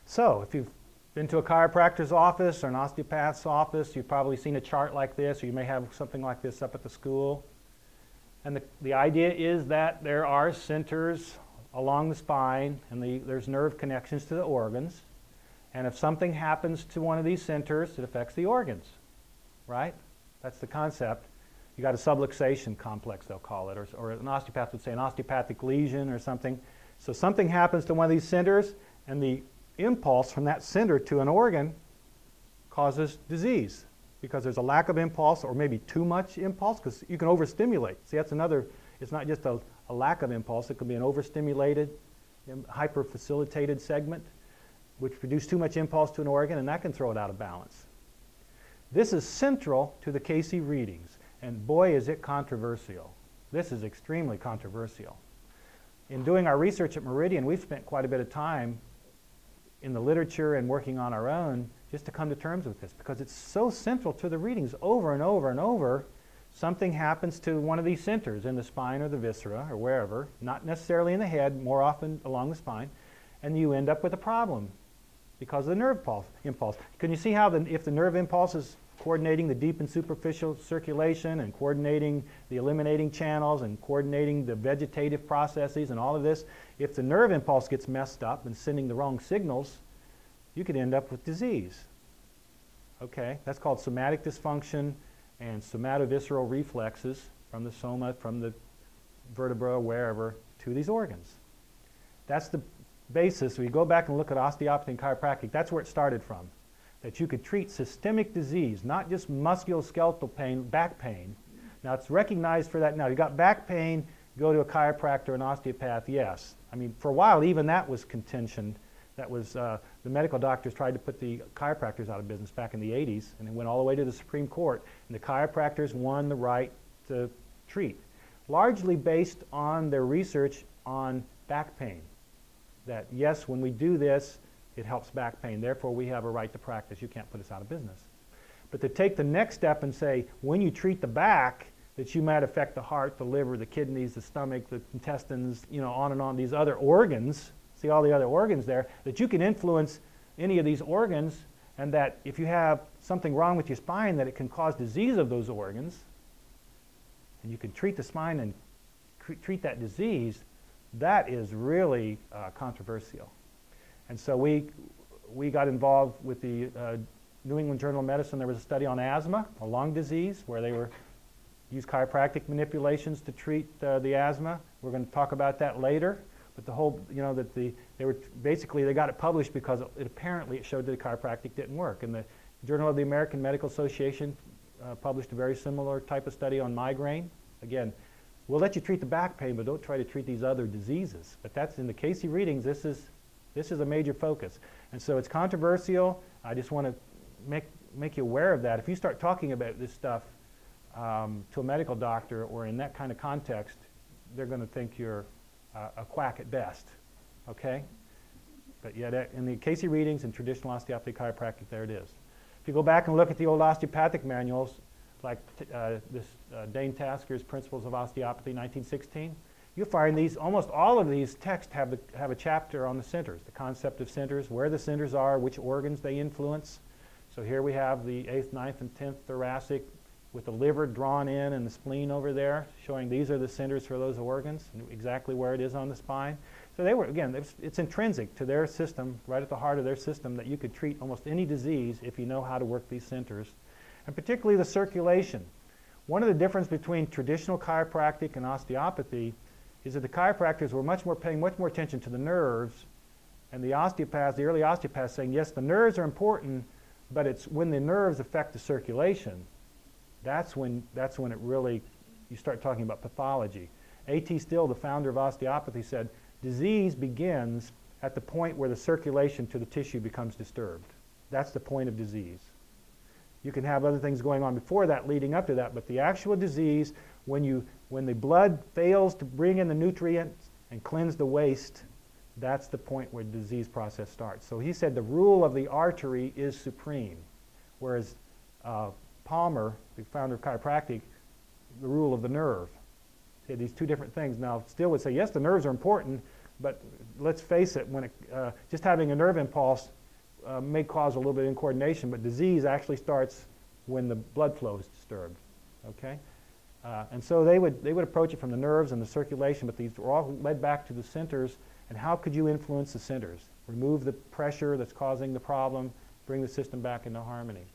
So if you've been to a chiropractor's office or an osteopath's office, you've probably seen a chart like this, or you may have something like this up at the school. And the idea is that there are centers along the spine, and there's nerve connections to the organs. And if something happens to one of these centers, it affects the organs, right? That's the concept. You got a subluxation complex, they'll call it, or an osteopath would say an osteopathic lesion or something. So something happens to one of these centers, and the impulse from that center to an organ causes disease because there's a lack of impulse or maybe too much impulse because you can overstimulate. See, that's another, it's not just a lack of impulse, it could be an overstimulated, hyper-facilitated segment which produces too much impulse to an organ, and that can throw it out of balance. This is central to the Cayce readings, and boy is it controversial. This is extremely controversial. In doing our research at Meridian, we've spent quite a bit of time in the literature and working on our own just to come to terms with this because it's so central to the readings over and over and over. Something happens to one of these centers in the spine or the viscera or wherever, not necessarily in the head, more often along the spine, and you end up with a problem because of the nerve impulse. Can you see how if the nerve impulse is coordinating the deep and superficial circulation and coordinating the eliminating channels and coordinating the vegetative processes and all of this, if the nerve impulse gets messed up and sending the wrong signals, you could end up with disease. Okay, that's called somatic dysfunction and somatovisceral reflexes from the soma, from the vertebra, wherever, to these organs. That's the basis. We go back and look at osteopathy and chiropractic. That's where it started from. That you could treat systemic disease, not just musculoskeletal pain, back pain. Now it's recognized for that now. You got back pain, go to a chiropractor, an osteopath, yes. I mean, for a while even that was contention. That was, the medical doctors tried to put the chiropractors out of business back in the 80s, and it went all the way to the Supreme Court. And the chiropractors won the right to treat, largely based on their research on back pain. That yes, when we do this, it helps back pain. Therefore, we have a right to practice. You can't put us out of business. But to take the next step and say, when you treat the back, that you might affect the heart, the liver, the kidneys, the stomach, the intestines, you know, on and on, these other organs, see all the other organs there, that you can influence any of these organs, and that if you have something wrong with your spine, that it can cause disease of those organs, and you can treat the spine and treat that disease, that is really controversial. And so we got involved with the New England Journal of Medicine. There was a study on asthma, a lung disease, where they used chiropractic manipulations to treat the asthma. We're going to talk about that later. But the whole, you know, that they got it published because apparently it showed that the chiropractic didn't work. And the Journal of the American Medical Association published a very similar type of study on migraine. Again, we'll let you treat the back pain, but don't try to treat these other diseases. But that's in the Cayce readings. This is a major focus. And so it's controversial. I just want to make you aware of that. If you start talking about this stuff to a medical doctor or in that kind of context, they're going to think you're a quack at best, okay? But yet in the Cayce readings and traditional osteopathy chiropractic, there it is. If you go back and look at the old osteopathic manuals, like Dane Tasker's Principles of Osteopathy, 1916, you'll find these, almost all of these texts have a chapter on the centers, the concept of centers, where the centers are, which organs they influence. So here we have the 8th, 9th, and 10th thoracic with the liver drawn in and the spleen over there, showing these are the centers for those organs, and exactly where it is on the spine. So they were, again, it's intrinsic to their system, right at the heart of their system, that you could treat almost any disease if you know how to work these centers, and particularly the circulation. One of the differences between traditional chiropractic and osteopathy is that the chiropractors were paying much more attention to the nerves, and the osteopaths, the early osteopaths, saying, yes, the nerves are important, but it's when the nerves affect the circulation, that's when it really, you start talking about pathology. A.T. Still, the founder of osteopathy, said, disease begins at the point where the circulation to the tissue becomes disturbed. That's the point of disease. You can have other things going on before that, leading up to that, but the actual disease, when the blood fails to bring in the nutrients and cleanse the waste, that's the point where the disease process starts. So he said the rule of the artery is supreme, whereas Palmer, the founder of chiropractic, the rule of the nerve. He had these two different things. Now, Still would say, yes, the nerves are important, But let's face it, when just having a nerve impulse may cause a little bit of incoordination, but disease actually starts when the blood flow is disturbed. Okay? And so they would approach it from the nerves and the circulation, but these were all led back to the centers. And how could you influence the centers? Remove the pressure that's causing the problem, bring the system back into harmony.